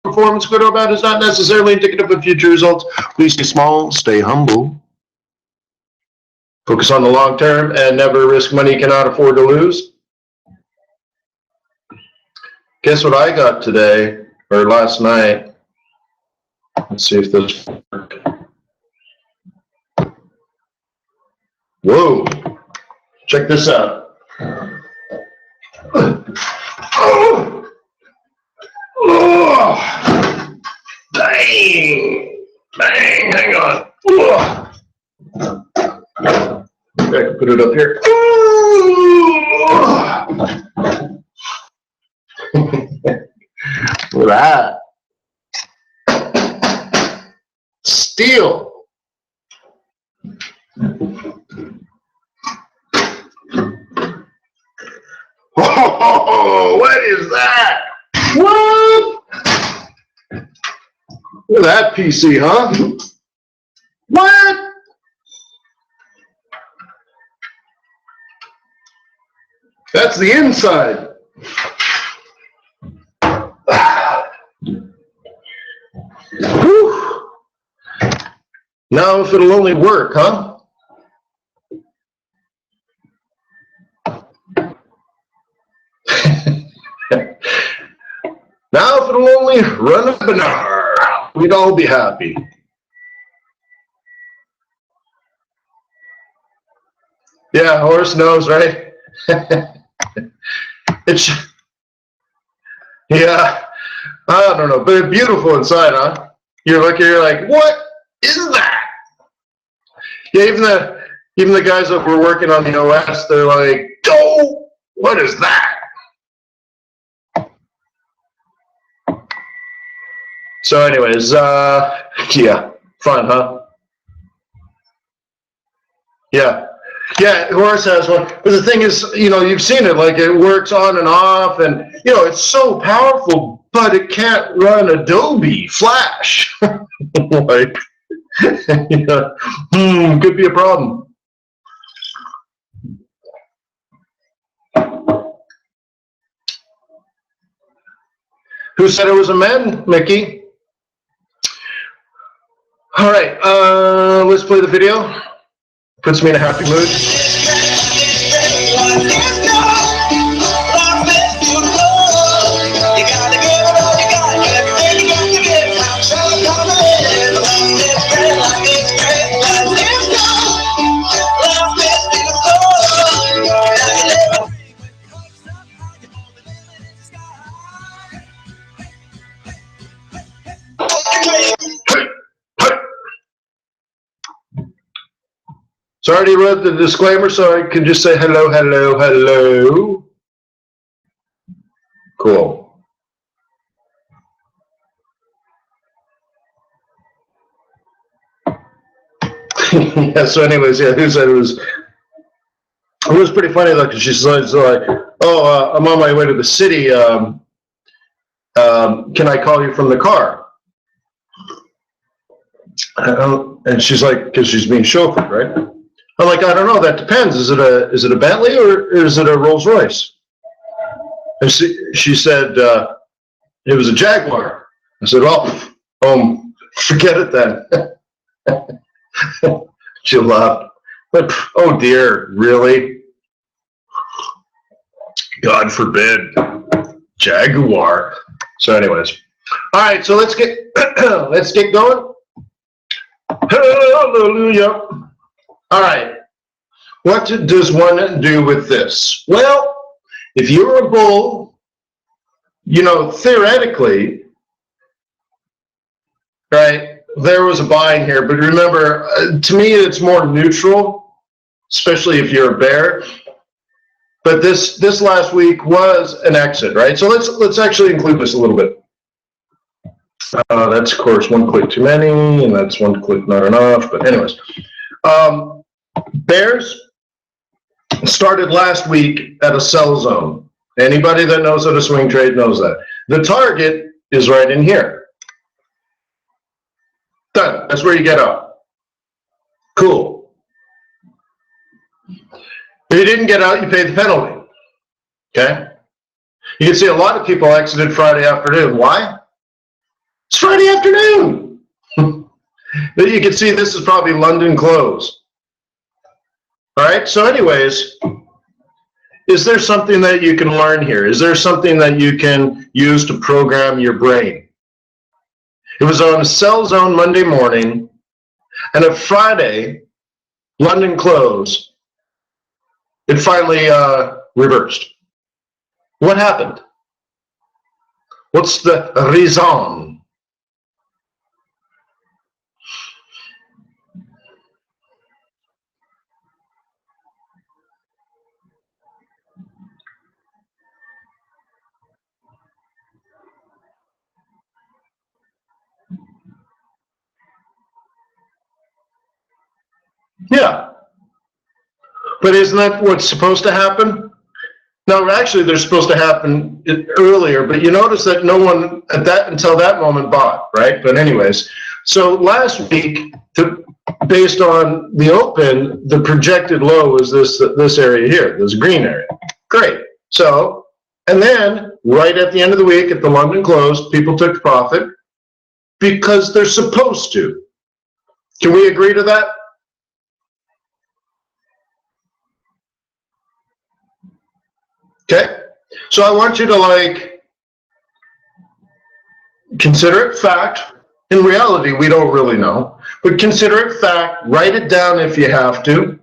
performance, good or bad, is not necessarily indicative of future results. Please stay small, stay humble. Focus on the long term and never risk money you cannot afford to lose. Guess what I got today, or last night? Let's see if this works. Whoa, check this out. Oh, dang, hang on. I can put it up here. Look at that. Steel. Oh, what is that? What? Look at that PC, huh? What? That's the inside. Whew. Now if it'll only work, huh? Now if it'll only run a banana, we'd all be happy. Yeah, horse knows, right? It's, yeah, I don't know, but it's beautiful inside, huh? You're looking, you're like, what is that? Yeah, even the guys that were working on the OS, they're like, oh, what is that? So anyways, yeah, fun, huh? Yeah. Yeah, Horse has one. But the thing is, you know, you've seen it, like it works on and off, and, you know, it's so powerful, but it can't run Adobe Flash. Like, you know, could be a problem. Who said it was a man, Mickey? All right, let's play the video. Puts me in a happy mood. So I already read the disclaimer, so I can just say hello, hello, hello. Cool. Yeah, so anyways, yeah, who said it was pretty funny though, because she says like, oh, I'm on my way to the city. Can I call you from the car? And she's like, because she's being chauffeured, right? I'm like, I don't know. That depends. Is it a Bentley or is it a Rolls Royce? And she said it was a Jaguar. I said, well, forget it then. She laughed. But oh dear, really? God forbid, Jaguar. So, anyways, all right. So let's get going. Hallelujah. All right, what does one do with this? Well, if you're a bull, you know, theoretically, right, there was a buying here, but remember, to me, it's more neutral, especially if you're a bear. But this last week was an exit, right? So let's actually include this a little bit. That's, of course, one click too many, and that's one click not enough, but anyways. Bears started last week at a sell zone. Anybody that knows how to swing trade knows that. The target is right in here. Done. That's where you get out. Cool. If you didn't get out, you pay the penalty. Okay? You can see a lot of people exited Friday afternoon. Why? It's Friday afternoon. You can see this is probably London close. All right, so anyways, is there something that you can learn here? Is there something that you can use to program your brain? It was on a sell zone Monday morning, and at Friday, London close, it finally reversed. What happened? What's the reason? Yeah, but isn't that what's supposed to happen? No, actually, they're supposed to happen earlier, but you notice that no one at that until that moment bought, right? But anyways, so last week, based on the open, the projected low was this area here, this green area. Great. So, and then right at the end of the week, at the London close, people took profit because they're supposed to. Can we agree to that? Okay. So I want you to consider it fact. In reality, we don't really know, but consider it fact, write it down if you have to,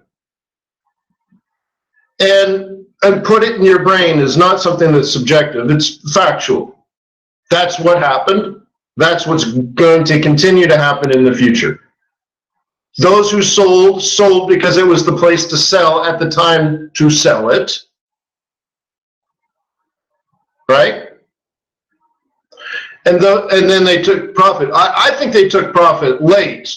and put it in your brain is not something that's subjective, it's factual. That's what happened. That's what's going to continue to happen in the future. Those who sold because it was the place to sell at the time to sell it, right? And then they took profit. I think they took profit late,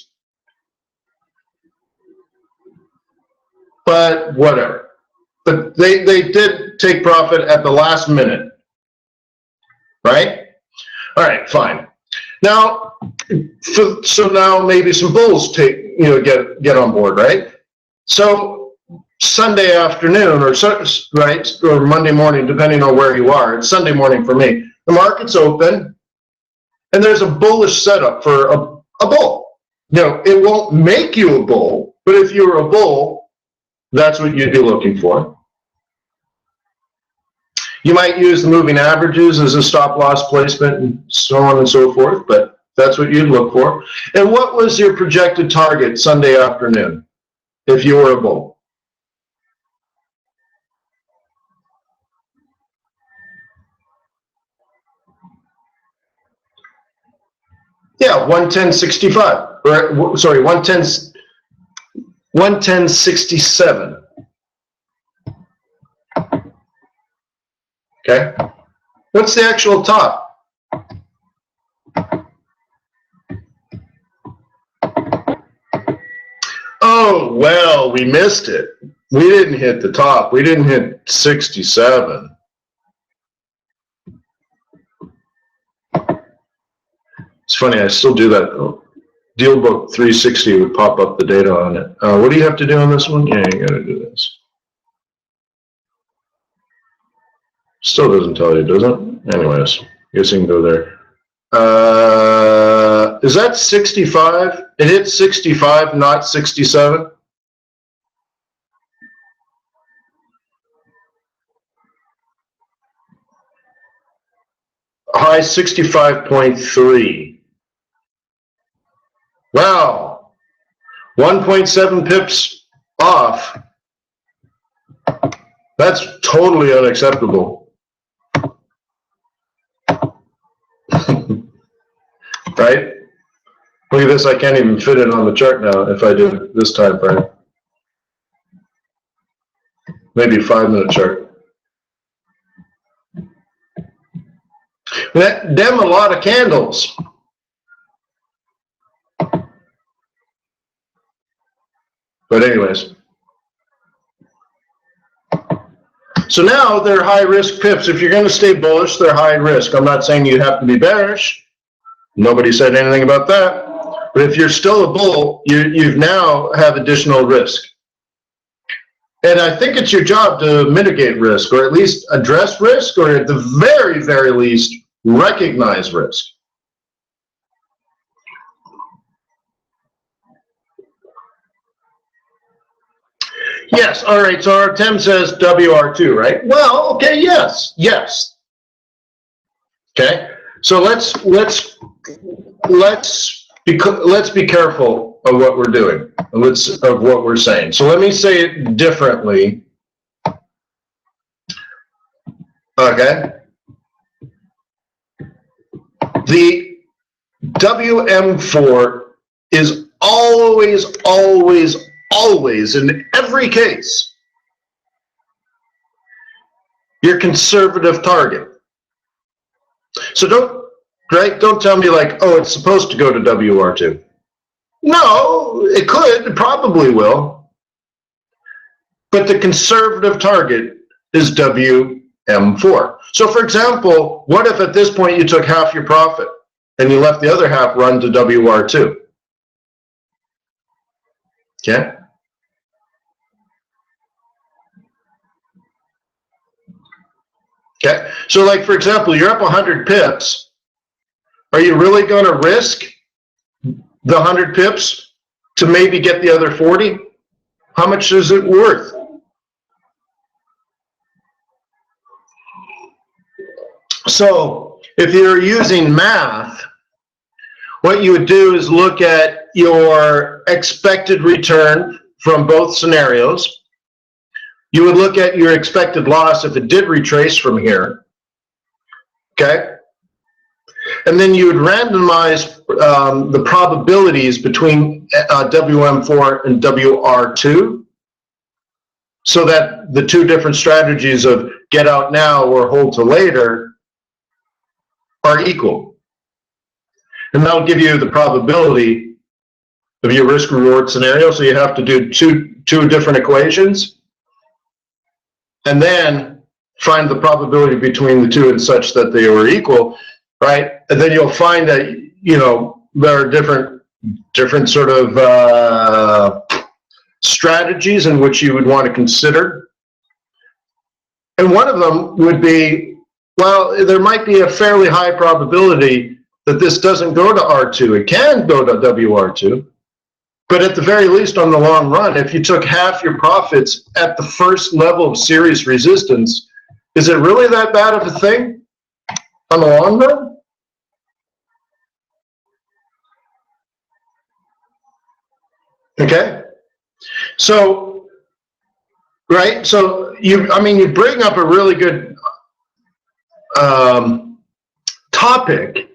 but whatever. But they did take profit at the last minute, right? All right, fine. Now, so now maybe some bulls get on board, right? So Sunday afternoon or Monday morning, depending on where you are. It's Sunday morning for me. The market's open, and there's a bullish setup for a bull. It won't make you a bull, but if you're a bull, that's what you'd be looking for. You might use the moving averages as a stop loss placement and so on and so forth, but that's what you'd look for. And what was your projected target Sunday afternoon if you were a bull? Yeah, 110.65. Or, sorry, 110.67. Okay. What's the actual top? Oh, well, we missed it. We didn't hit the top. We didn't hit 67. It's funny, I still do that though. Deal book 360 would pop up the data on it. What do you have to do on this one? Yeah, you gotta do this. Still doesn't tell you, does it? Anyways, I guess you can go there. Is that 65? It hit 65, not 67. High 65.3. Wow. 1.7 pips off. That's totally unacceptable. Right? Look at this, I can't even fit it on the chart now if I do it this time frame. Maybe a 5-minute chart. Them a lot of candles. But anyways. So now they're high risk pips. If you're going to stay bullish, they're high risk. I'm not saying you have to be bearish. Nobody said anything about that. But if you're still a bull, you now have additional risk. And I think it's your job to mitigate risk, or at least address risk, or at the very, very least, recognize risk. Yes. All right. So our Tim says WR2, right? Well, okay. Yes. Yes. Okay. So let's be careful of what we're doing. Of what we're saying. So let me say it differently. Okay. The WM4 is always, always, always, in every case, your conservative target. So don't tell me like, oh, it's supposed to go to WR2. No, it could, it probably will. But the conservative target is WM4. So for example, what if at this point you took half your profit and you left the other half run to WR2? Okay. Okay. So like, for example, you're up 100 pips. Are you really going to risk the 100 pips to maybe get the other 40? How much is it worth? So if you're using math, what you would do is look at your expected return from both scenarios. You would look at your expected loss if it did retrace from here. Okay? And then you would randomize the probabilities between WM4 and WR2 so that the two different strategies of get out now or hold to later are equal. And that'll give you the probability of your risk reward scenario. So you have to do two different equations and then find the probability between the two and such that they were equal, right? And then you'll find that, you know, there are different sort of strategies in which you would want to consider. And one of them would be, well, there might be a fairly high probability that this doesn't go to R2. It can go to WR2. But at the very least, on the long run, if you took half your profits at the first level of serious resistance, is it really that bad of a thing on the long run? Okay. So, right. So you bring up a really good topic.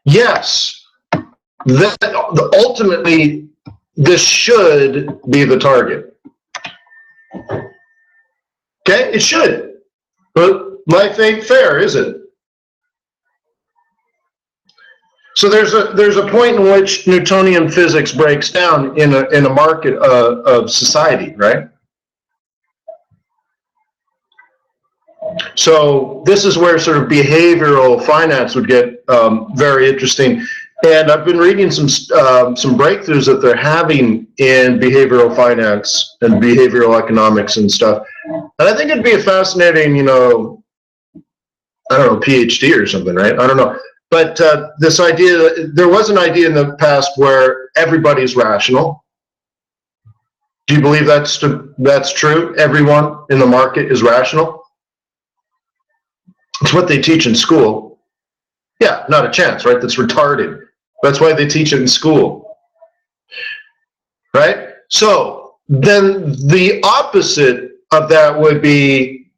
Yes, ultimately, this should be the target. Okay, it should. But life ain't fair, is it? So there's a point in which Newtonian physics breaks down in a market of society, right? So this is where sort of behavioral finance would get very interesting. And I've been reading some breakthroughs that they're having in behavioral finance and behavioral economics and stuff. And I think it'd be a fascinating, I don't know, PhD or something, right? I don't know. But this idea, there was an idea in the past where everybody's rational. Do you believe that's true? Everyone in the market is rational? It's what they teach in school. Yeah, not a chance, right? That's retarded. That's why they teach it in school, right? So then the opposite of that would be,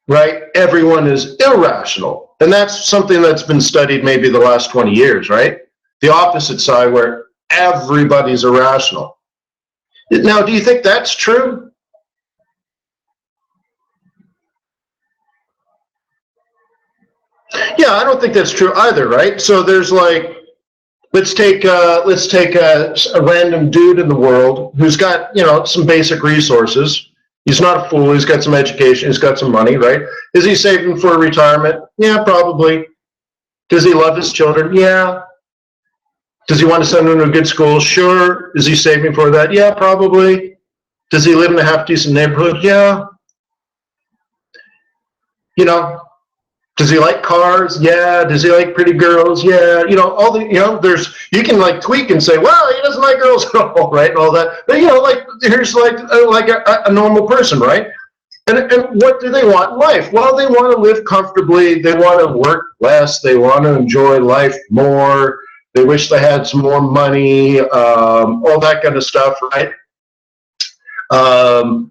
right, everyone is irrational. And that's something that's been studied maybe the last 20 years, right? The opposite side where everybody's irrational. Now, do you think that's true? Yeah, I don't think that's true either, right? So there's like, let's take a random dude in the world who's got, some basic resources. He's not a fool. He's got some education. He's got some money, right? Is he saving for retirement? Yeah, probably. Does he love his children? Yeah. Does he want to send them to a good school? Sure. Is he saving for that? Yeah, probably. Does he live in a half decent neighborhood? Yeah. Does he like cars? Yeah. Does he like pretty girls? Yeah. All the, you can like tweak and say, well, he doesn't like girls at all, right? And all that. But, like, here's like a normal person, right? And what do they want in life? Well, they want to live comfortably. They want to work less. They want to enjoy life more. They wish they had some more money, all that kind of stuff, right? And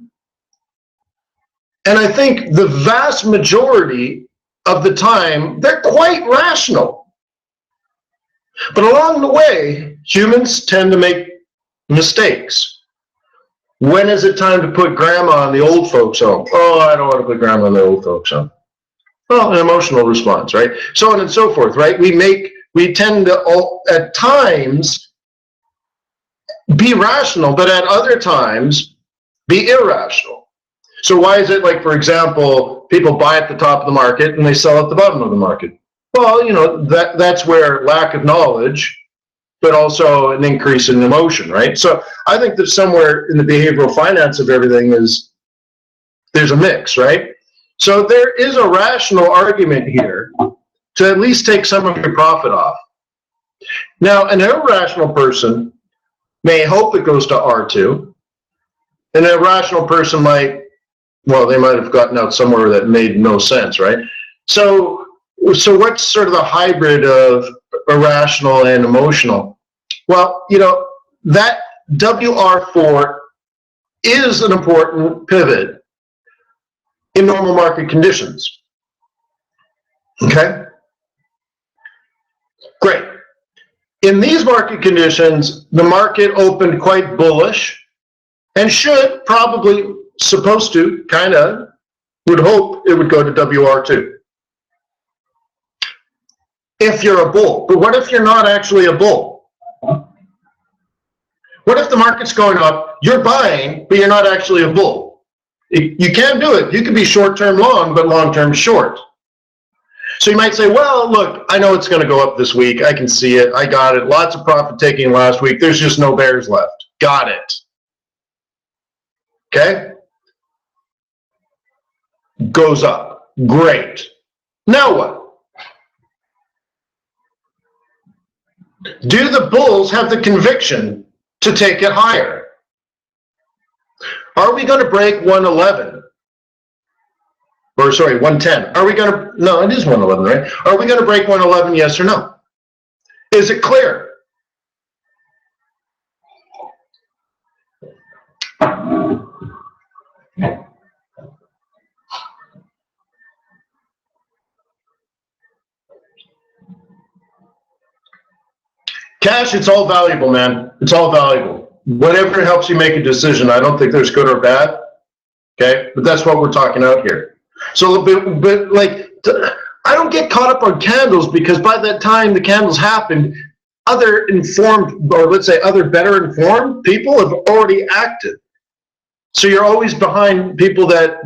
I think the vast majority of the time, they're quite rational. But along the way, humans tend to make mistakes. When is it time to put grandma in the old folks' home? Oh, I don't want to put grandma in the old folks' home. Well, an emotional response, right? So on and so forth, right? We tend to, at times, be rational, but at other times, be irrational. So why is it like, for example, people buy at the top of the market and they sell at the bottom of the market? Well, that's where lack of knowledge, but also an increase in emotion, right? So I think that somewhere in the behavioral finance of everything there's a mix, right? So there is a rational argument here to at least take some of your profit off. Now, an irrational person may hope it goes to R2, and an irrational person they might have gotten out somewhere that made no sense, right? So what's sort of the hybrid of irrational and emotional? Well, that WR4 is an important pivot in normal market conditions. Okay? Great. In these market conditions, the market opened quite bullish and should probably, supposed to, kind of, would hope it would go to WR2. If you're a bull. But what if you're not actually a bull? What if the market's going up, you're buying, but you're not actually a bull? You can do it. You can be short-term long, but long-term short. So you might say, well, look, I know it's going to go up this week. I can see it. I got it. Lots of profit taking last week. There's just no bears left. Got it. Okay? Goes up. Great. Now what? Do the bulls have the conviction to take it higher? Are we going to break 111? Or sorry, 110. Are we going to, no, it is 111, right? Are we going to break 111, yes or no? Is it clear? Cash, it's all valuable, man. It's all valuable. Whatever helps you make a decision. I don't think there's good or bad. Okay, but that's what we're talking out here. So, but like, I don't get caught up on candles because by that time the candles happened, other informed, or let's say other better informed people have already acted. So you're always behind people that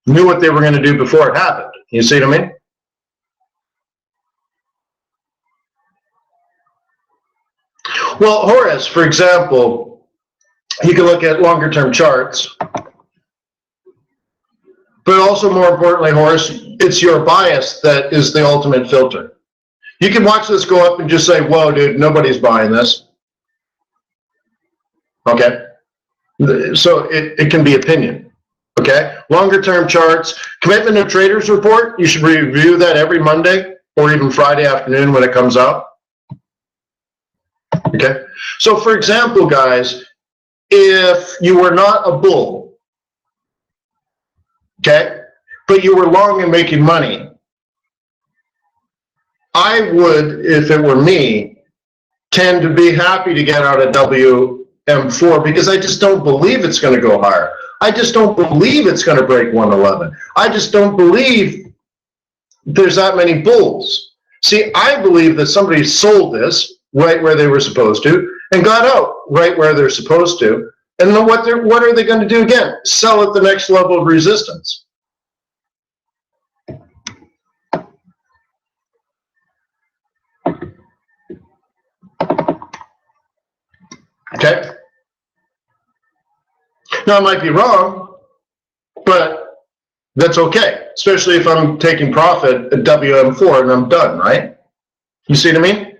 knew what they were going to do before it happened. You see what I mean? Well, Horace, for example, you can look at longer term charts. But also more importantly, Horace, it's your bias that is the ultimate filter. You can watch this go up and just say, whoa, dude, nobody's buying this. Okay? So it can be opinion. Okay? Longer term charts, commitment of traders report, you should review that every Monday or even Friday afternoon when it comes out. Okay? So for example, guys, if you were not a bull, okay, but you were long and making money, I would, if it were me, tend to be happy to get out of WM4 because I just don't believe it's going to go higher. I just don't believe it's going to break 111. I just don't believe there's that many bulls. See, I believe that somebody sold this right where they were supposed to and got out right where they're supposed to. And then what are they going to do again? Sell at the next level of resistance. Okay? Now, I might be wrong, but That's okay, especially if I'm taking profit at WM4 and I'm done, right? You see what I mean?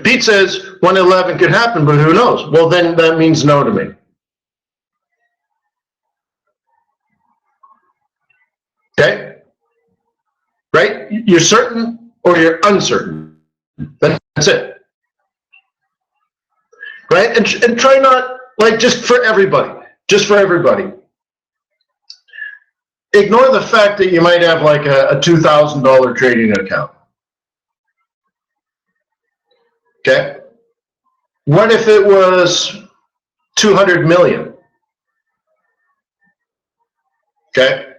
Pete says 111 could happen, but who knows? Well, then that means no to me. Okay? Right? You're certain or you're uncertain. That's it. Right? And try not, like, just for everybody. Ignore the fact that you might have like a $2,000 trading account. Okay? What if it was 200 million? Okay?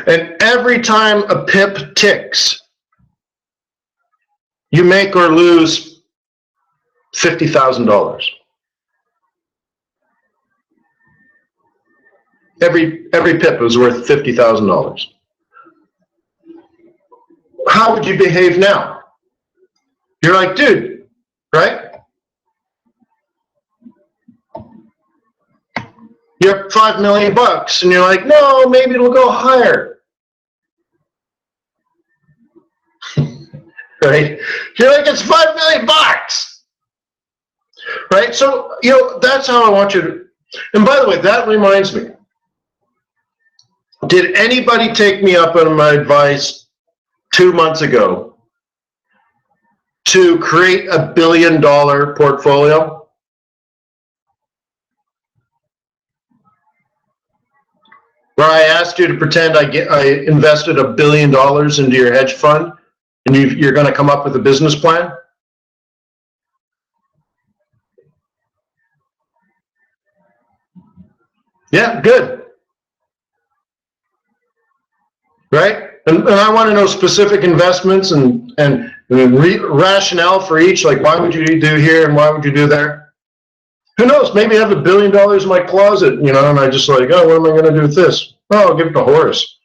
And every time a pip ticks, you make or lose $50,000. Every pip was worth $50,000. How would you behave now? You're like, dude, right? You're up $5 million bucks, and you're like, no, maybe it'll go higher. Right? You're like, it's $5 million bucks. Right? So, that's how I want you to. And by the way, that reminds me. Did anybody take me up on my advice 2 months ago to create $1 billion portfolio? Where I asked you to pretend I invested $1 billion into your hedge fund, and you're going to come up with a business plan? Yeah, good. Right? And I want to know specific investments and rationale for each, like why would you do here and why would you do there? Who knows? Maybe I have $1 billion in my closet, and I just like, oh, what am I going to do with this? Oh, I'll give it to Horace.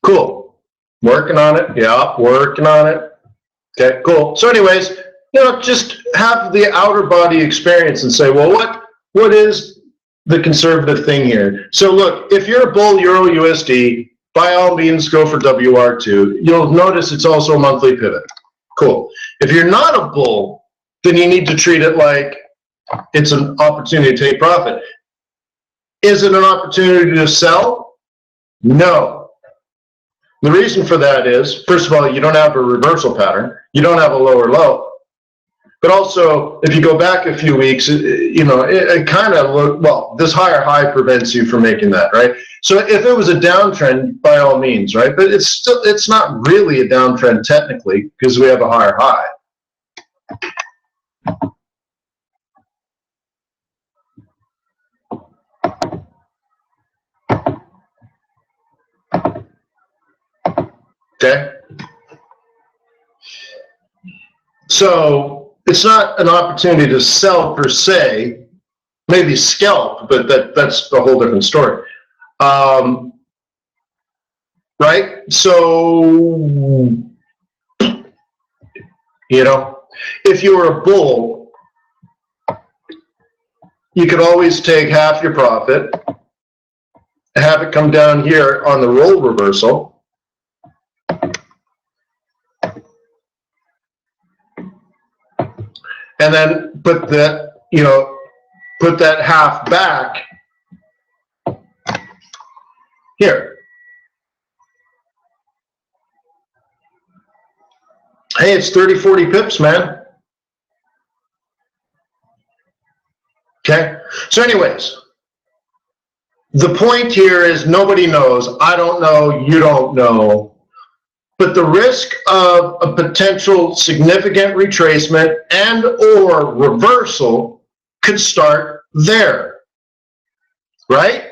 Cool. Working on it. Yeah, working on it. Okay, cool. So anyways, just have the outer body experience and say, well, what is the conservative thing here? So look, if you're a bull Euro USD, by all means go for WR2. You'll notice it's also a monthly pivot. Cool. If you're not a bull, then you need to treat it like it's an opportunity to take profit. Is it an opportunity to sell? No. The reason for that is, first of all, you don't have a reversal pattern. You don't have a lower low. But also, if you go back a few weeks, it kind of looked, well, this higher high prevents you from making that, right? So if it was a downtrend, by all means, right? But it's not really a downtrend technically because we have a higher high. Okay? So it's not an opportunity to sell per se, maybe scalp, but that's a whole different story. Right? So, if you were a bull, you could always take half your profit, have it come down here on the roll reversal, and then put that half back here. Hey, it's 30, 40 pips, man. Okay. So anyways, the point here is nobody knows. I don't know. You don't know. But the risk of a potential significant retracement and or reversal could start there, right?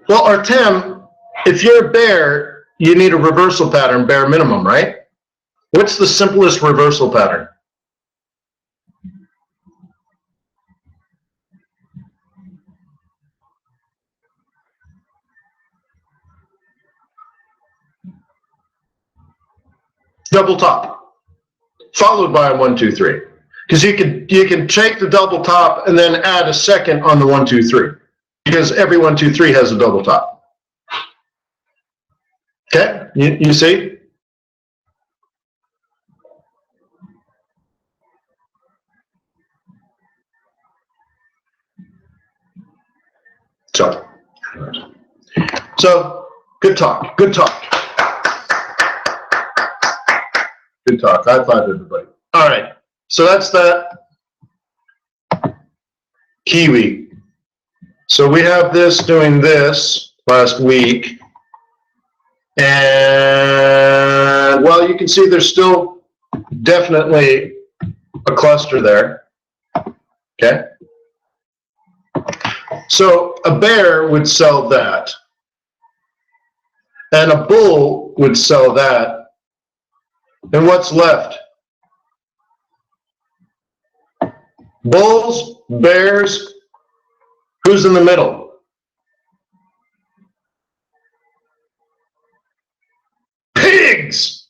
Well, Artem, if you're a bear, you need a reversal pattern, bare minimum, right? What's the simplest reversal pattern? Double top, followed by a 1, 2, 3. Because you can take the double top and then add a second on the 1, 2, 3. Because every 1, 2, 3 has a double top. Okay, you see? So good talk. Good talk. Good talk. High five, everybody. All right. So that's that. Kiwi. So we have this doing this last week. And well, you can see there's still definitely a cluster there. Okay. So a bear would sell that. And a bull would sell that. And what's left? Bulls, bears, who's in the middle? Pigs!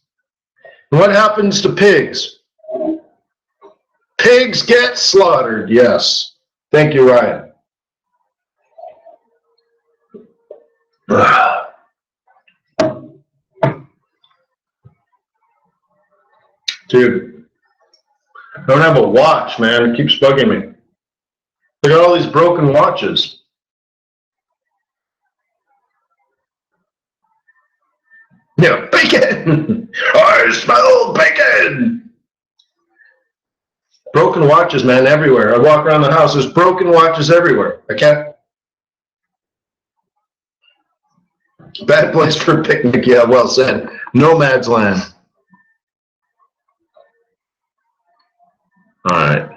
And what happens to pigs? Pigs get slaughtered, yes. Thank you, Ryan. Dude, I don't have a watch, man. It keeps bugging me. I got all these broken watches. Yeah, bacon! I smell bacon! Broken watches, man, everywhere. I walk around the house, there's broken watches everywhere. I can't. Bad place for a picnic, yeah, well said. Nomad's land. All right.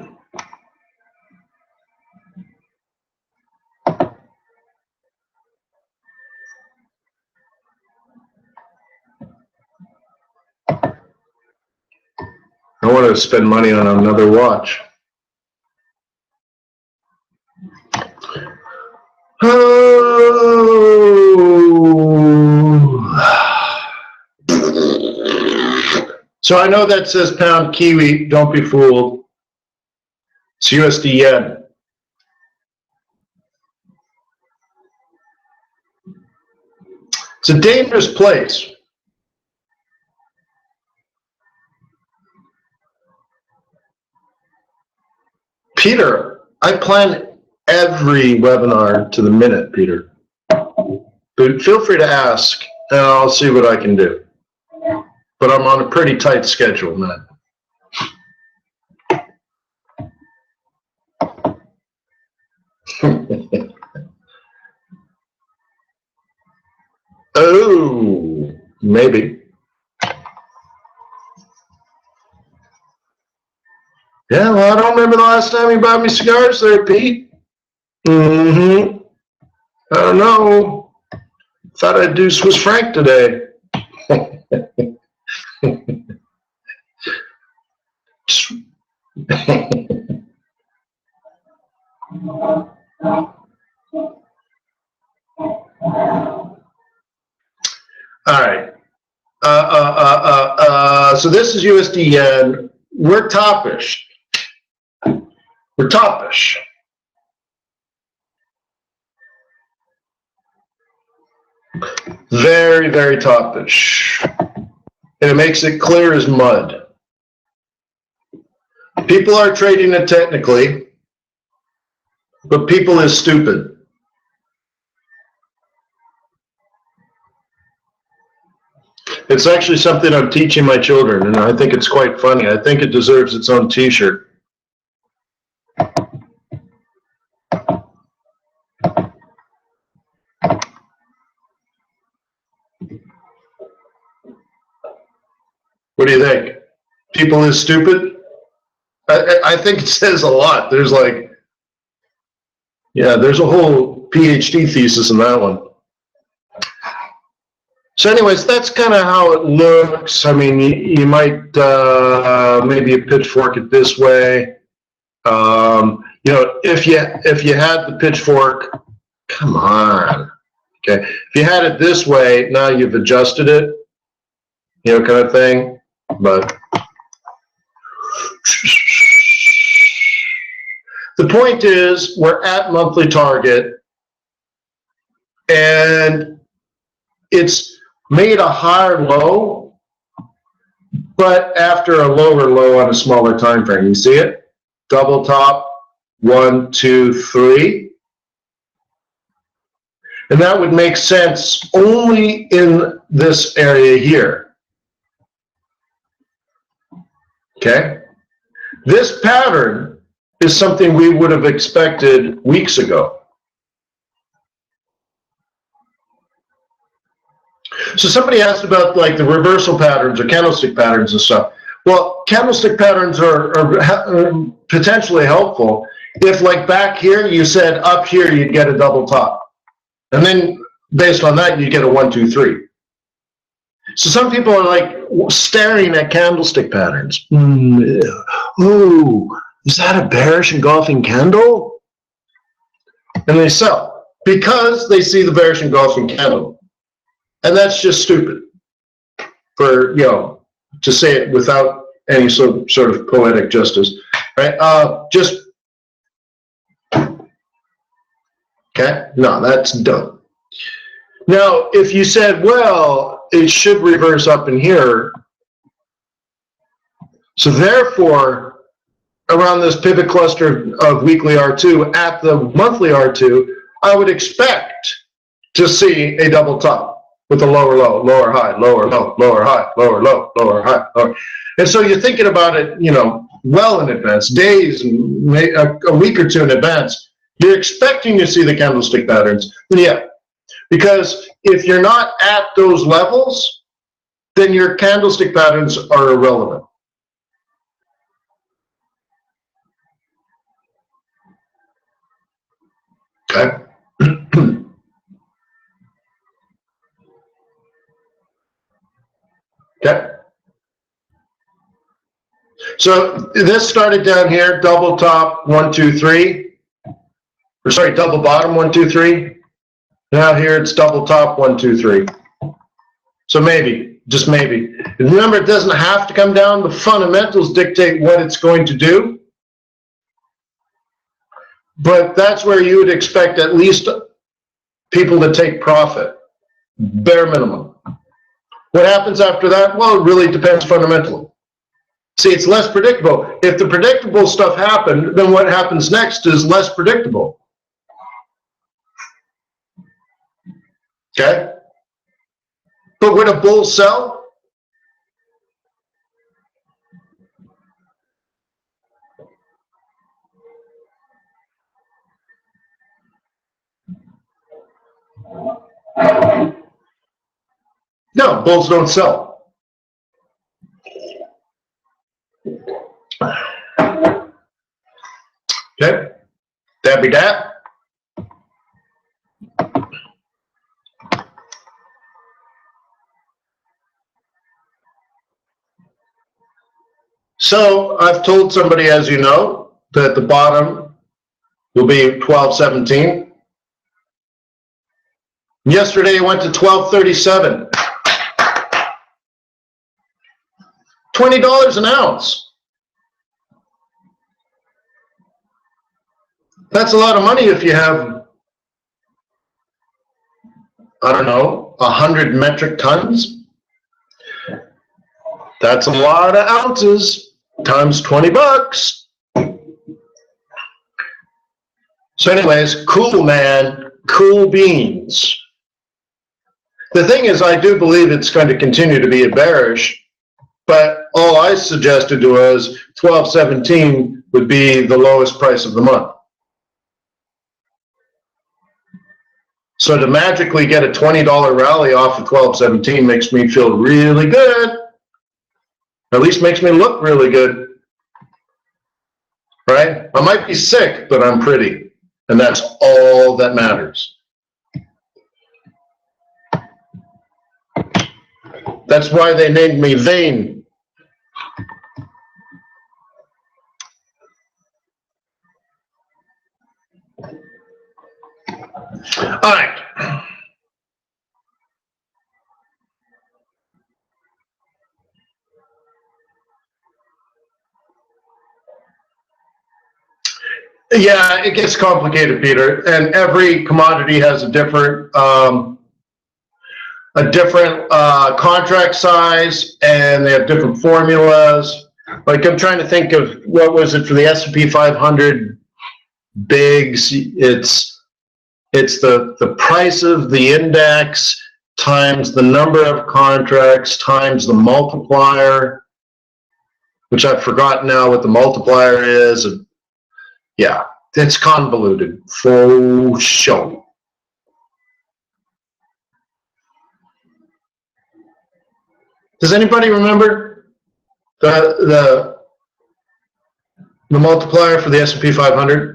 I want to spend money on another watch. So I know that says pound kiwi. Don't be fooled. It's USD yen. It's a dangerous place. Peter, I plan every webinar to the minute, Peter. But feel free to ask, and I'll see what I can do. But I'm on a pretty tight schedule, man. Oh, maybe. Yeah, well, I don't remember the last time you bought me cigars there, Pete. I don't know. Thought I'd do Swiss franc today. All right. So this is USD yen. We're toppish. We're toppish. Very, very toppish. And it makes it clear as mud. People are trading it technically, but people is stupid. It's actually something I'm teaching my children, and I think it's quite funny. I think it deserves its own t-shirt. What do you think? People is stupid? I think it says a lot. There's like, yeah, there's a whole PhD thesis in that one. So anyways, that's kind of how it looks. I mean, you might maybe a pitchfork it this way. You know, if you had the pitchfork, come on, okay. If you had it this way, now you've adjusted it, you know, kind of thing. But the point is, we're at monthly target, and it's made a higher low, but after a lower low on a smaller time frame. You see it? Double top, 1, 2, 3. And that would make sense only in this area here. Okay? This pattern is something we would have expected weeks ago. So somebody asked about like the reversal patterns or candlestick patterns and stuff. Well, candlestick patterns are potentially helpful if, like back here, you said up here you'd get a double top. And then based on that, you get a 1, 2, 3. So some people are like staring at candlestick patterns. Oh, is that a bearish engulfing candle? And they sell because they see the bearish engulfing candle. And that's just stupid for, you know, to say it without any sort of poetic justice, right? Okay, no, that's dumb. Now, if you said, well, it should reverse up in here, so therefore, around this pivot cluster of weekly R2 at the monthly R2, I would expect to see a double top with a lower low, lower high, lower low, lower high, lower low, lower high, lower. And so you're thinking about it, you know, well in advance, days, and a week or two in advance. You're expecting to see the candlestick patterns. Yeah, because if you're not at those levels, then your candlestick patterns are irrelevant. Okay. Okay. So this started down here, double top, 1, 2, 3. Or sorry, double bottom, 1, 2, 3. Now here it's double top, 1, 2, 3. So maybe, just maybe. Remember, it doesn't have to come down. The fundamentals dictate what it's going to do. But that's where you would expect at least people to take profit, bare minimum. What happens after that? Well, it really depends fundamentally. See, it's less predictable. If the predictable stuff happened, then what happens next is less predictable. Okay? But would a bull sell? No, bulls don't sell. Okay? That be that. So I've told somebody, as you know, that the bottom will be 12.17. Yesterday it went to 12.37. $20 an ounce. That's a lot of money if you have, I don't know, 100 metric tons. That's a lot of ounces times $20. So anyways, cool, man, cool beans. The thing is, I do believe it's going to continue to be a bearish, but all I suggested was 12.17 would be the lowest price of the month. So to magically get a $20 rally off of 12.17 makes me feel really good. At least makes me look really good. Right? I might be sick, but I'm pretty. And that's all that matters. That's why they named me Vane. All right. Yeah, it gets complicated, Peter, and every commodity has a different contract size, and they have different formulas. Like I'm trying to think of what was it for the S&P 500 bigs. It's the price of the index times the number of contracts times the multiplier, which I've forgotten now what the multiplier is. Yeah, it's convoluted for sure. Does anybody remember the multiplier for the S&P 500?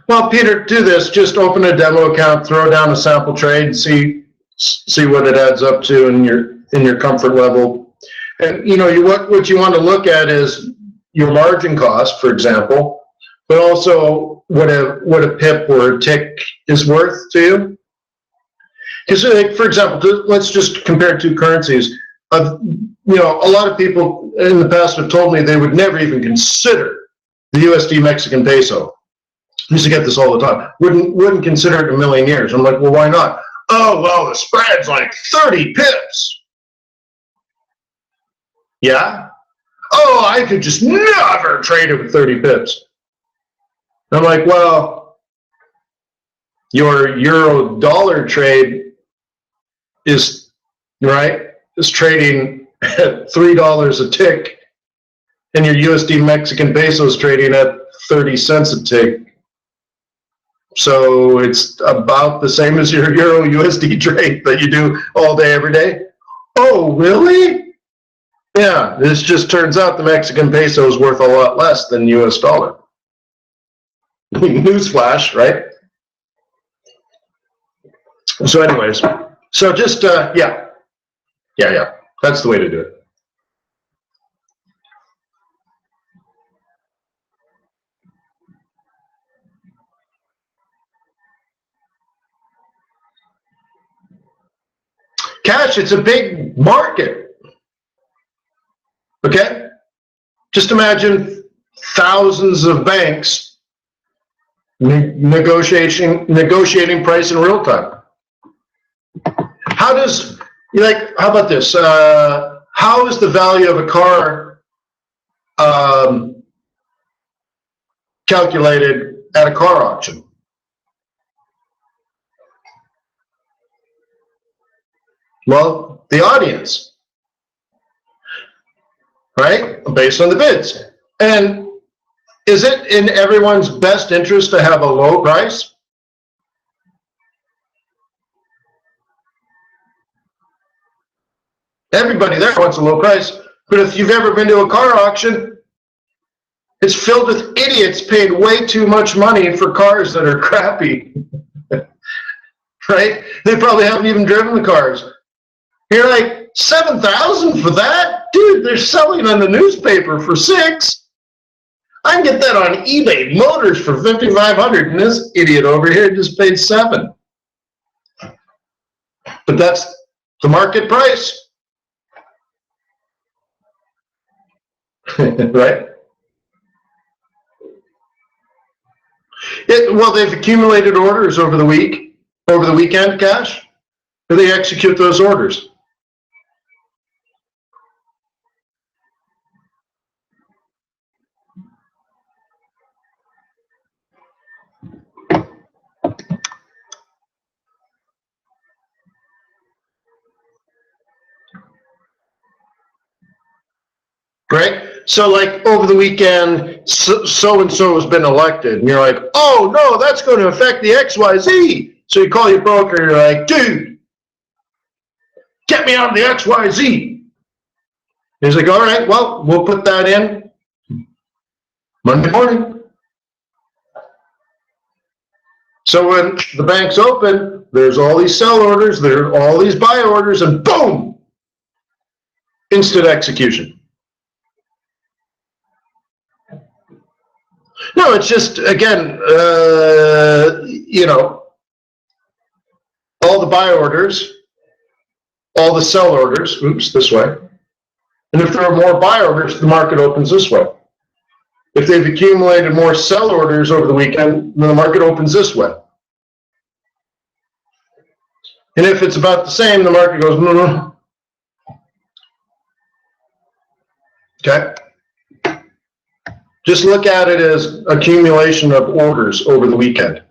Well, Peter, do this. Just open a demo account, throw down a sample trade, and see what it adds up to in your comfort level. And what you want to look at is your margin cost, for example, but also what a pip or a tick is worth to you. Because, for example, let's just compare two currencies. A lot of people in the past have told me they would never even consider the USD Mexican peso. I used to get this all the time. Wouldn't consider it in a million years. I'm like, well, why not? Oh, well, the spread's like 30 pips. Yeah? Oh, I could just never trade it with 30 pips. I'm like, well, your euro dollar trade is trading at $3 a tick, and your USD Mexican peso is trading at 30 cents a tick. So it's about the same as your Euro USD trade that you do all day, every day. Oh, really? Yeah, this just turns out the Mexican peso is worth a lot less than US dollar. Newsflash, right? So anyways, so just, yeah, that's the way to do it. Cash, it's a big market. Okay? Just imagine thousands of banks negotiating price in real time. How about this? How is the value of a car calculated at a car auction? Well, the audience, right? Based on the bids. And is it in everyone's best interest to have a low price? Everybody there wants a low price. But if you've ever been to a car auction, it's filled with idiots paying way too much money for cars that are crappy. Right? They probably haven't even driven the cars. You're like, $7,000 for that? Dude, they're selling on the newspaper for $6,000. I can get that on eBay Motors for $5,500, and this idiot over here just paid $7,000. But that's the market price. Right? Well, they've accumulated orders over the weekend, Cash. Do they execute those orders? Right? So like over the weekend, so-and-so has been elected. And you're like, oh no, that's going to affect the XYZ. So you call your broker, you're like, dude, get me on the XYZ. He's like, all right, well, we'll put that in Monday morning. So when the bank's open, there's all these sell orders, there are all these buy orders, and boom, instant execution. No, it's just, again, you know, all the buy orders, all the sell orders, oops, this way. And if there are more buy orders, the market opens this way. If they've accumulated more sell orders over the weekend, then the market opens this way. And if it's about the same, the market goes, no. Okay? Just look at it as accumulation of orders over the weekend.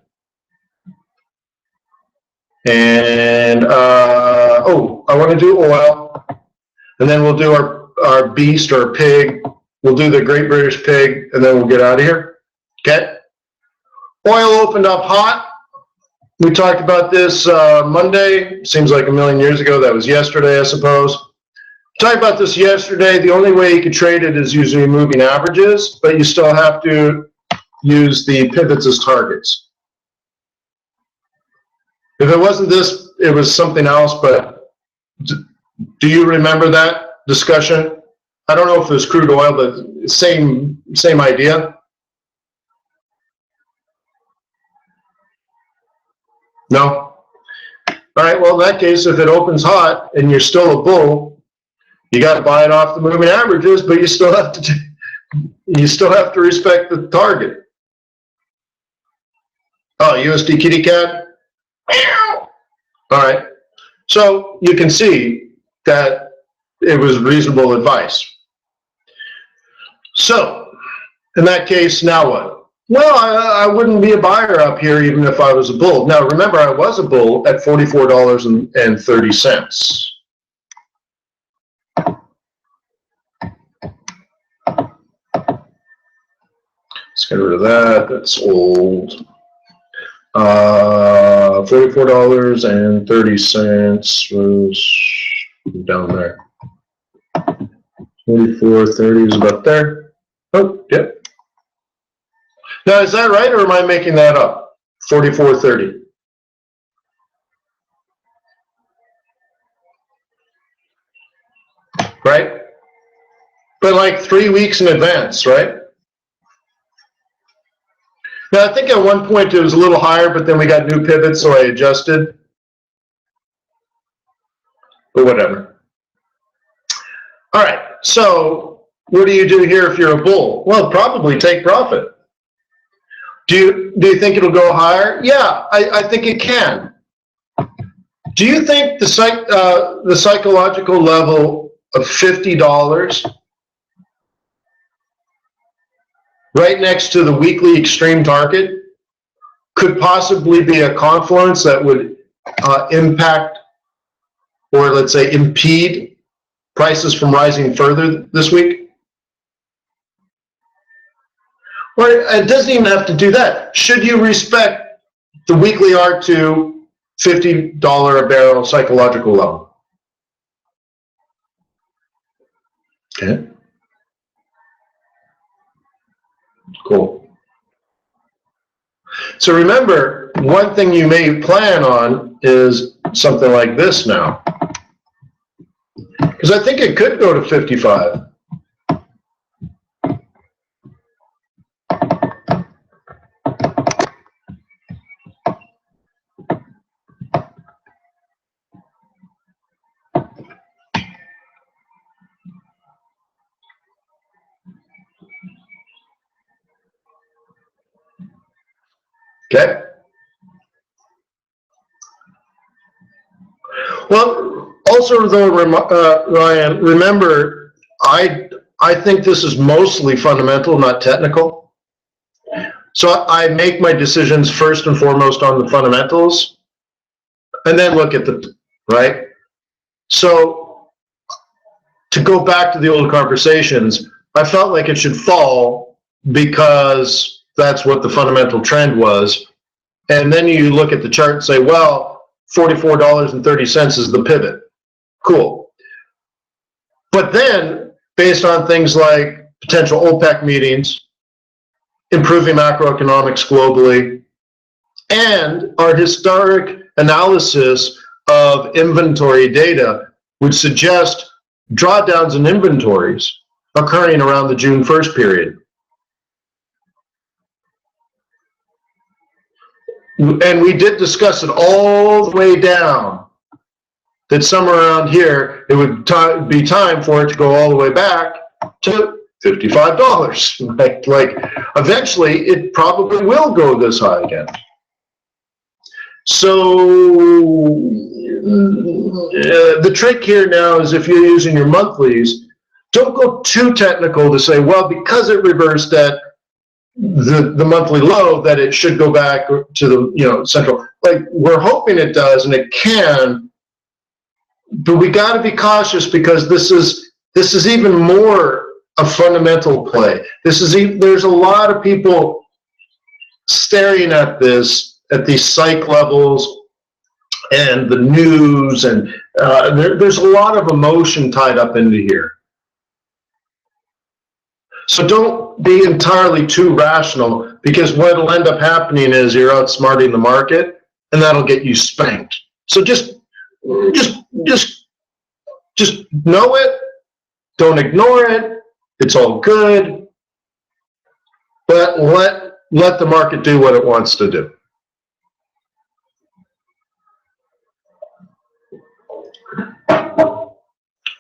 And, oh, I want to do oil. And then we'll do our beast or pig. We'll do the Great British Pig, and then we'll get out of here. Okay? Oil opened up hot. We talked about this Monday. Seems like a million years ago. That was yesterday, I suppose. Talked about this yesterday. The only way you could trade it is using moving averages, but you still have to use the pivots as targets. If it wasn't this, it was something else, but do you remember that discussion? I don't know if it was crude oil, but same idea. No? All right, well, in that case, if it opens hot and you're still a bull, you got to buy it off the moving averages, but you still have to respect the target. Oh, USD kitty cat? All right. So you can see that it was reasonable advice. So in that case, now what? Well, I wouldn't be a buyer up here even if I was a bull. Now, remember, I was a bull at $44.30. Let's get rid of that. That's old. $44.30 was down there. 44.30 is about there. Oh, yep. Now, is that right, or am I making that up? 44.30. Right? But like 3 weeks in advance, right? Now, I think at one point it was a little higher, but then we got new pivots, so I adjusted. But whatever. All right, so what do you do here if you're a bull? Well, probably take profit. Do you think it'll go higher? Yeah, I think it can. Do you think the psychological level of $50 right next to the weekly extreme target could possibly be a confluence that would impact, or let's say impede, prices from rising further this week? Or it doesn't even have to do that. Should you respect the weekly R2 $50 a barrel psychological level? Okay. Cool. So remember, one thing you may plan on is something like this now. Because I think it could go to 55. Okay. Well, also though, Ryan, remember, I think this is mostly fundamental, not technical. So I make my decisions first and foremost on the fundamentals, and then look at the, right? So to go back to the old conversations, I felt like it should fall because that's what the fundamental trend was. And then you look at the chart and say, well, $44.30 is the pivot. Cool. But then based on things like potential OPEC meetings, improving macroeconomics globally, and our historic analysis of inventory data would suggest drawdowns in inventories occurring around the June 1st period. And we did discuss it all the way down, that somewhere around here, it would be time for it to go all the way back to $55. Like eventually, it probably will go this high again. So the trick here now is, if you're using your monthlies, don't go too technical to say, well, because it reversed at the monthly low, that it should go back to the central. Like, we're hoping it does, and it can, but we got to be cautious, because this is even more a fundamental play. There's a lot of people staring at this, at these psych levels and the news, and there's a lot of emotion tied up into here. So don't be entirely too rational, because what'll end up happening is you're outsmarting the market, and that'll get you spanked. So just know it. Don't ignore it. It's all good. But let the market do what it wants to do.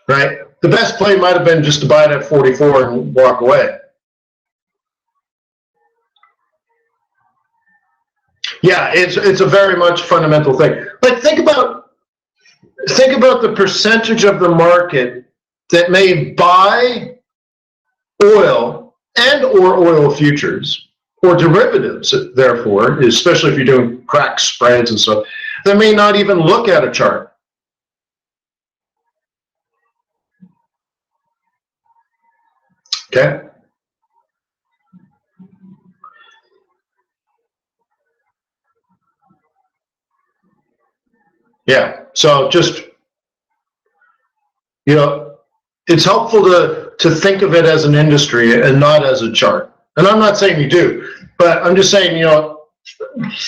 Right? The best play might have been just to buy it at 44 and walk away. Yeah, it's a very much fundamental thing. But think about the percentage of the market that may buy oil and or oil futures or derivatives, therefore, especially if you're doing crack spreads and stuff, that may not even look at a chart. Okay? Yeah, so just, it's helpful to think of it as an industry and not as a chart. And I'm not saying you do, but I'm just saying,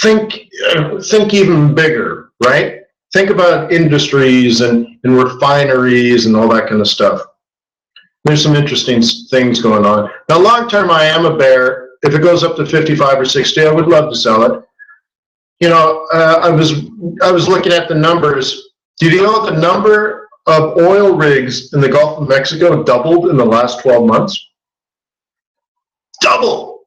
think even bigger, right? Think about industries and refineries and all that kind of stuff. There's some interesting things going on. Now, long term, I am a bear. If it goes up to 55 or 60, I would love to sell it. I was looking at the numbers. Do you know the number of oil rigs in the Gulf of Mexico doubled in the last 12 months? Double.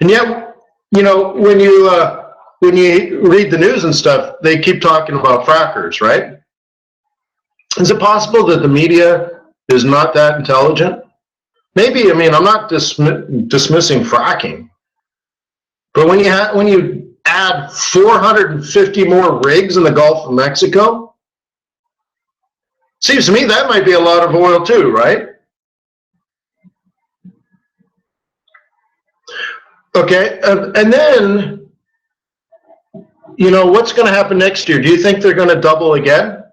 And yet, when you read the news and stuff, they keep talking about frackers, right? Is it possible that the media is not that intelligent? Maybe. I'm not dismissing fracking, but when you add 450 more rigs in the Gulf of Mexico, seems to me that might be a lot of oil too, right? Okay, and then, what's going to happen next year? Do you think they're going to double again?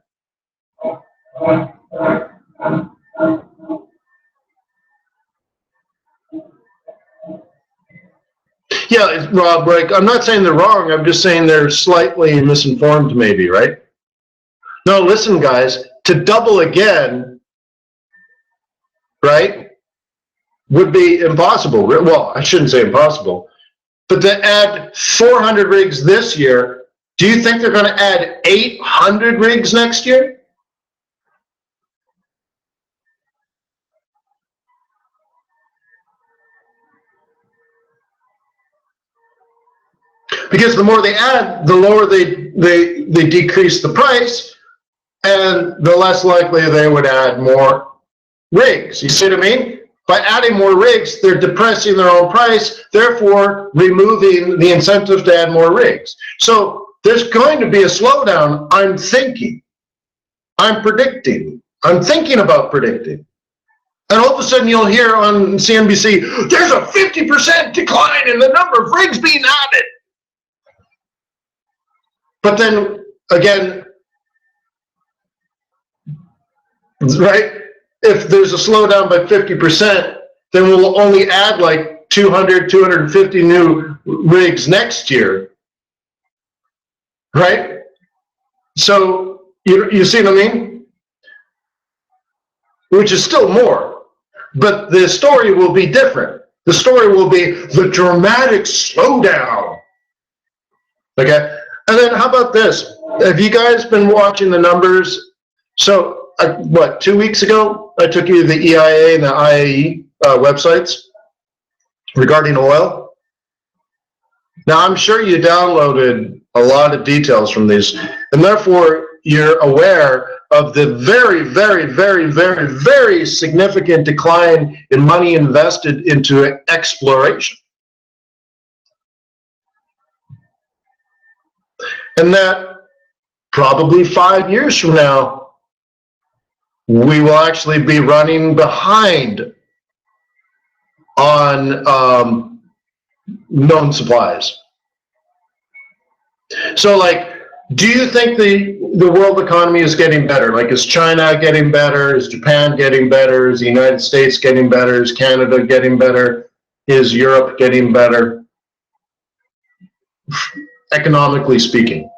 Yeah, Rob, I'm not saying they're wrong. I'm just saying they're slightly misinformed, maybe, right? No, listen, guys, to double again, right, would be impossible. Well, I shouldn't say impossible, but to add 400 rigs this year, do you think they're going to add 800 rigs next year? Because the more they add, the lower they decrease the price, and the less likely they would add more rigs. You see what I mean? By adding more rigs, they're depressing their own price, therefore removing the incentive to add more rigs. So there's going to be a slowdown, I'm thinking. I'm predicting. I'm thinking about predicting. And all of a sudden you'll hear on CNBC, there's a 50% decline in the number of rigs being added. But then, again, right? If there's a slowdown by 50%, then we'll only add like 200, 250 new rigs next year, right? So you see what I mean? Which is still more, but the story will be different. The story will be the dramatic slowdown. Okay, and then how about this? Have you guys been watching the numbers? So, what, 2 weeks ago, I took you to the EIA and the IAE websites regarding oil. Now, I'm sure you downloaded a lot of details from these, and therefore you're aware of the very, very, very, very, very significant decline in money invested into exploration. And that probably 5 years from now, we will actually be running behind on known supplies. So, like, do you think the world economy is getting better? Like, is China getting better? Is Japan getting better? Is the United States getting better? Is Canada getting better? Is Europe getting better? Economically speaking.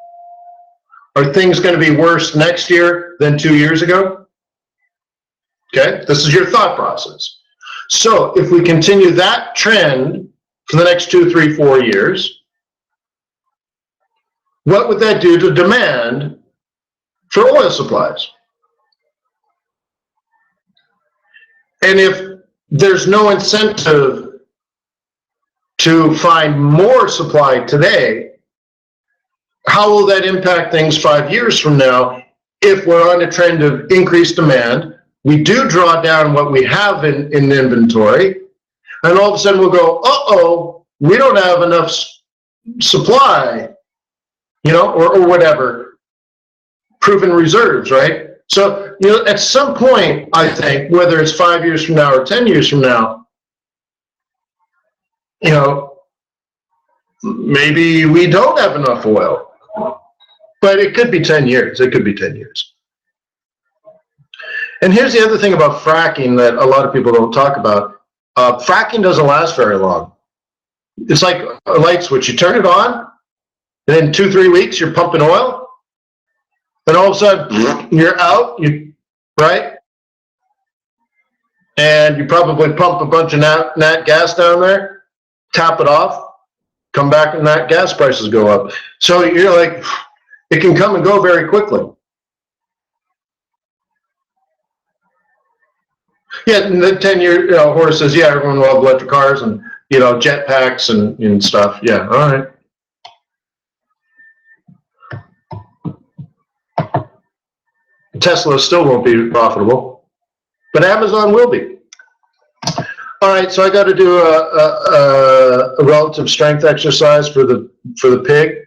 Are things going to be worse next year than 2 years ago? Okay, this is your thought process. So if we continue that trend for the next 2, 3, 4 years, what would that do to demand for oil supplies? And if there's no incentive to find more supply today, how will that impact things 5 years from now if we're on a trend of increased demand? We do draw down what we have in inventory, and all of a sudden we'll go, uh-oh, we don't have enough supply, or whatever, proven reserves, right? So, at some point, I think, whether it's 5 years from now or 10 years from now, maybe we don't have enough oil. But it could be 10 years. It could be 10 years. And here's the other thing about fracking that a lot of people don't talk about. Fracking doesn't last very long. It's like a light switch. You turn it on, and in 2, 3 weeks, you're pumping oil. Then all of a sudden, you're out, right? And you probably pump a bunch of nat gas down there, tap it off, come back, and nat gas prices go up. So you're like, it can come and go very quickly. Yeah, and the 10-year Horace says, yeah, everyone will have electric cars and jetpacks and stuff. Yeah, all right. Tesla still won't be profitable, but Amazon will be. All right, so I got to do a relative strength exercise for the pig.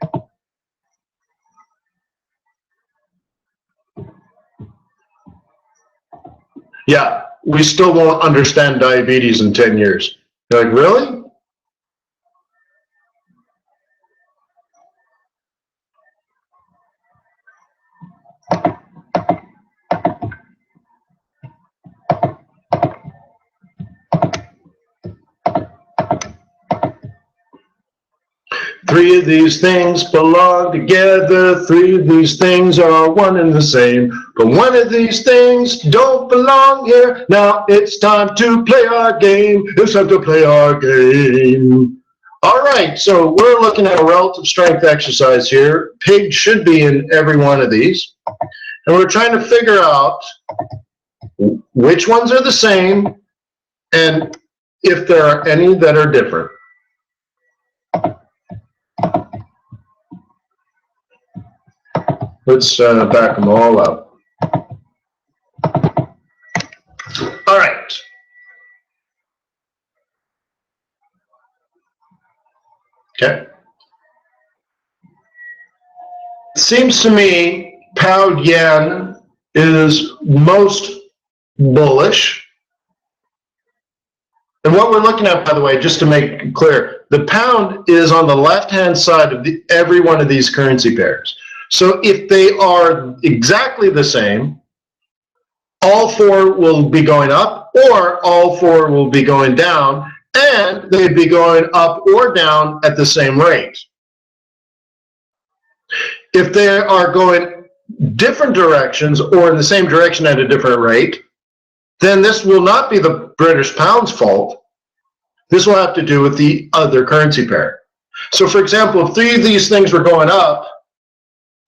Yeah, we still won't understand diabetes in 10 years. You're like, really? Three of these things belong together. Three of these things are one and the same. But one of these things don't belong here. Now it's time to play our game. It's time to play our game. All right, so we're looking at a relative strength exercise here. Pig should be in every one of these. And we're trying to figure out which ones are the same and if there are any that are different. Let's back them all up. All right. Okay. Seems to me pound yen is most bullish. And what we're looking at, by the way, just to make it clear, the pound is on the left-hand side of every one of these currency pairs. So if they are exactly the same, all four will be going up or all four will be going down, and they'd be going up or down at the same rate. If they are going different directions or in the same direction at a different rate, then this will not be the British pound's fault. This will have to do with the other currency pair. So for example, if three of these things were going up,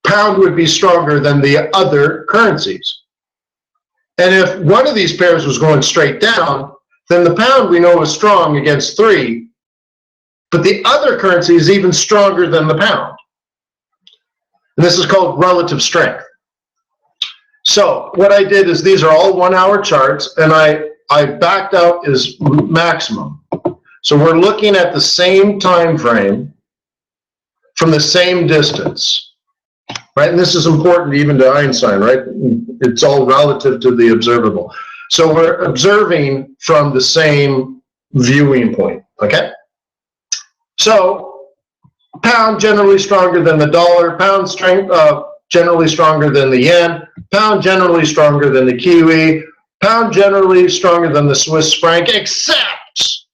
pound would be stronger than the other currencies. And if one of these pairs was going straight down, then the pound we know is strong against three, but the other currency is even stronger than the pound. And this is called relative strength. So what I did is these are all 1 hour charts, and I backed out as maximum. So we're looking at the same time frame from the same distance, right? And this is important even to Einstein, right? It's all relative to the observable. So we're observing from the same viewing point, okay? So pound generally stronger than the dollar, pound strength generally stronger than the yen, pound generally stronger than the Kiwi, pound generally stronger than the Swiss franc, except,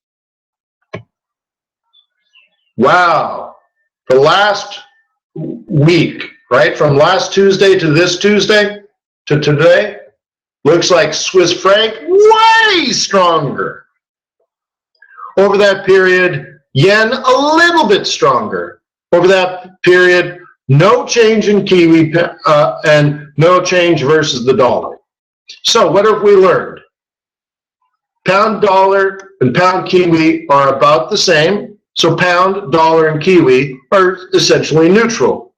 wow, the last week, right, from last Tuesday to this Tuesday to today, looks like Swiss franc way stronger. Over that period, yen a little bit stronger. Over that period, no change in Kiwi and no change versus the dollar. So what have we learned? Pound, dollar, and pound Kiwi are about the same. So pound, dollar, and Kiwi are essentially neutral.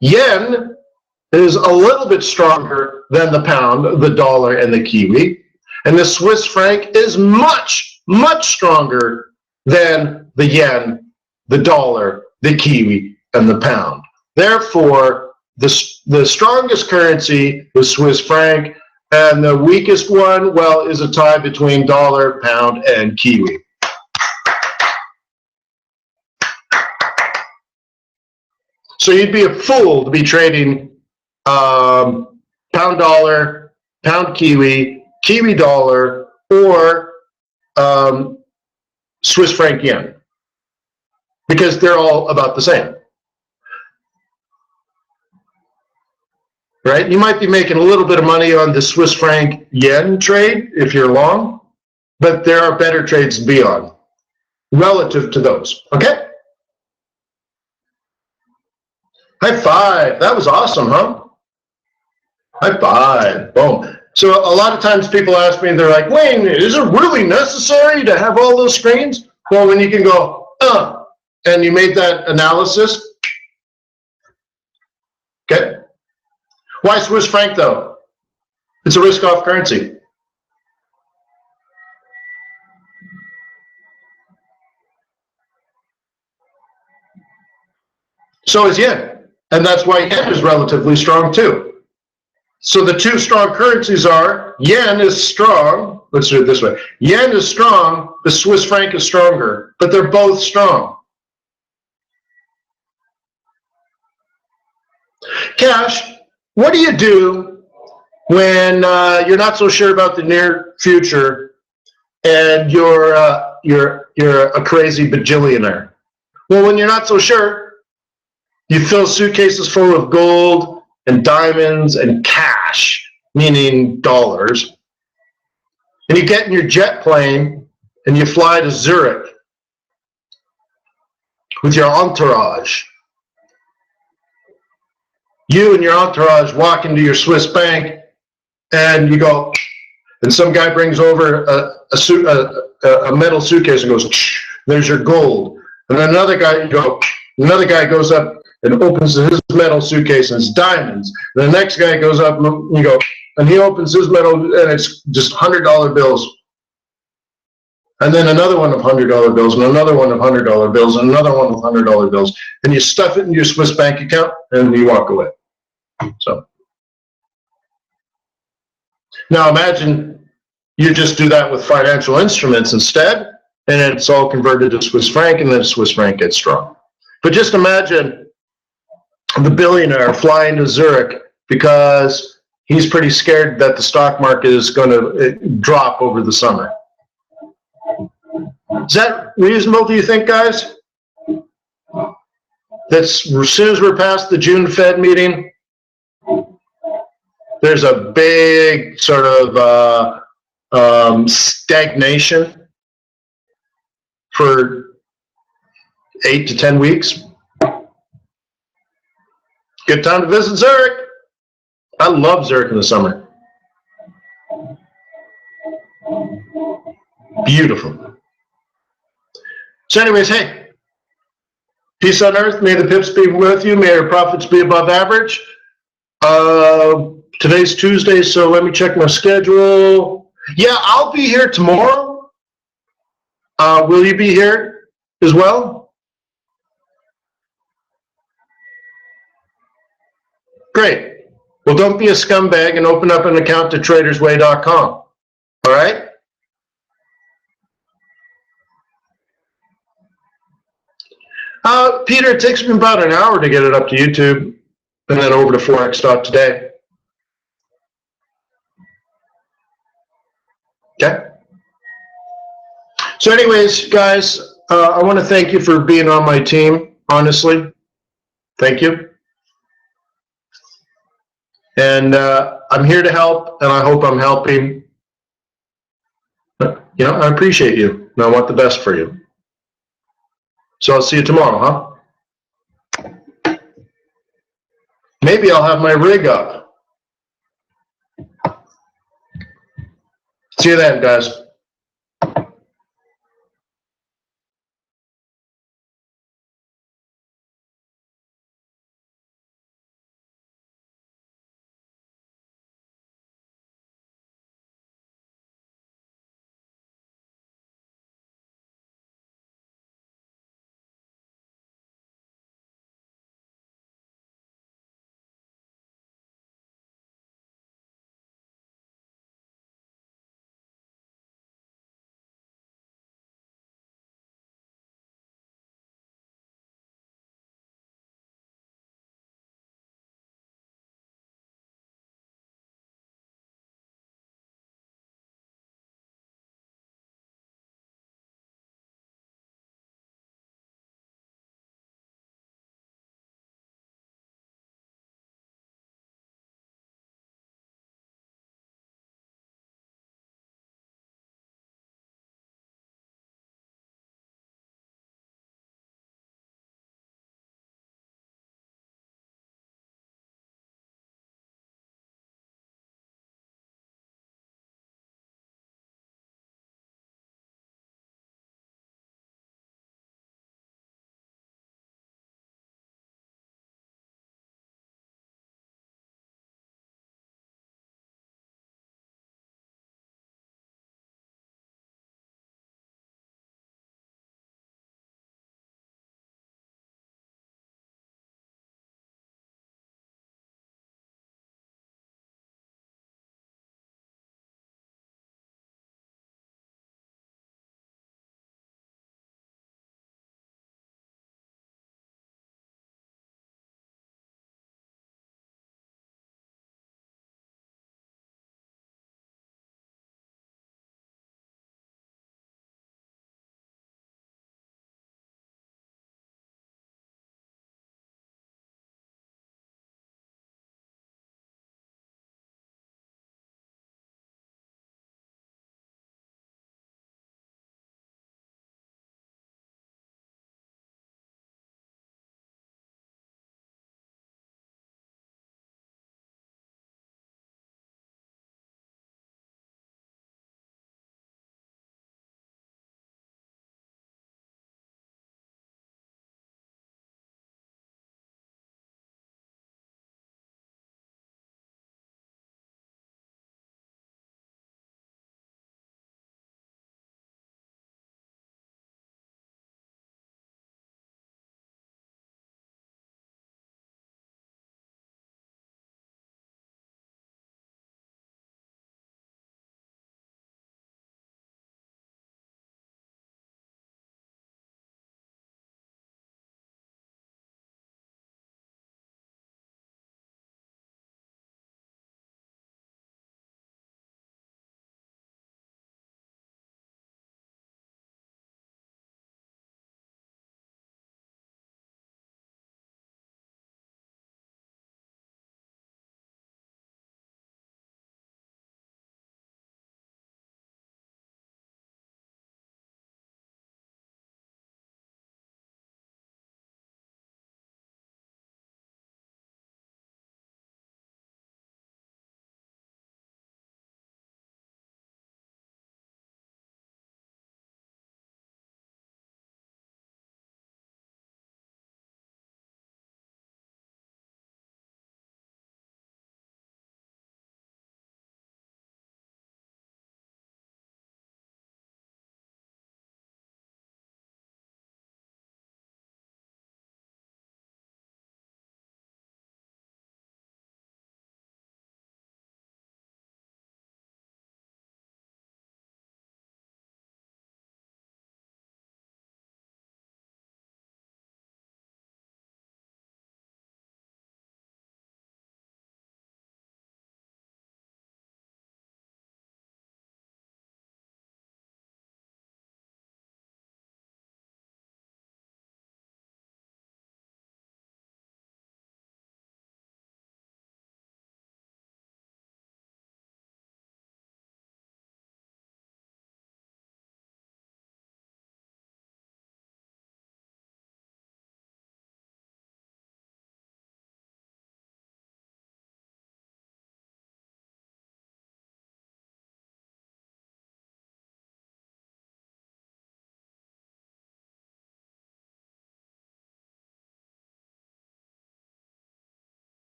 Yen is a little bit stronger than the pound, the dollar, and the Kiwi. And the Swiss franc is much, much stronger than the yen, the dollar, the Kiwi, and the pound. Therefore, the strongest currency was Swiss franc, and the weakest one, well, is a tie between dollar, pound, and Kiwi. So you'd be a fool to be trading pound dollar, pound Kiwi, Kiwi dollar, or Swiss franc yen, because they're all about the same. Right? You might be making a little bit of money on the Swiss franc yen trade if you're long, but there are better trades to be on relative to those. Okay? High five. That was awesome, huh? High five. Boom. So a lot of times people ask me, they're like, Wayne, is it really necessary to have all those screens? Well, when you can go, and you made that analysis. Okay. Why Swiss franc though? It's a risk-off currency. So is yen, and that's why yen is relatively strong too. So the two strong currencies are, yen is strong, let's do it this way, yen is strong, the Swiss franc is stronger, but they're both strong. Cash, what do you do when you're not so sure about the near future and you're a crazy bajillionaire? Well, when you're not so sure, you fill suitcases full of gold and diamonds and cash, meaning dollars, and you get in your jet plane and you fly to Zurich with your entourage. You and your entourage walk into your Swiss bank and you go, and some guy brings over a metal suitcase and goes, there's your gold. And then another guy goes up and opens his metal suitcase and it's diamonds. And the next guy goes up and you go, and he opens his metal and it's just $100 bills. And then another one of $100 bills, and another one of $100 bills, and another one of $100 bills. And you stuff it in your Swiss bank account, and you walk away. So now imagine you just do that with financial instruments instead, and it's all converted to Swiss franc, and then Swiss franc gets strong. But just imagine the billionaire flying to Zurich because he's pretty scared that the stock market is going to drop over the summer. Is that reasonable, do you think, guys? That's as soon as we're past the June Fed meeting, there's a big sort of stagnation for 8 to 10 weeks. Good time to visit Zurich. I love Zurich in the summer. Beautiful. So anyways, hey, peace on earth. May the pips be with you. May your profits be above average. Today's Tuesday, so let me check my schedule. Yeah, I'll be here tomorrow. Will you be here as well? Great. Well, don't be a scumbag and open up an account to tradersway.com. All right? Peter, it takes me about an hour to get it up to YouTube and then over to forex.today. Okay? So anyways, guys, I want to thank you for being on my team, honestly. Thank you. And I'm here to help, and I hope I'm helping. You know, I appreciate you, and I want the best for you. So I'll see you tomorrow, huh? Maybe I'll have my rig up. See you then, guys.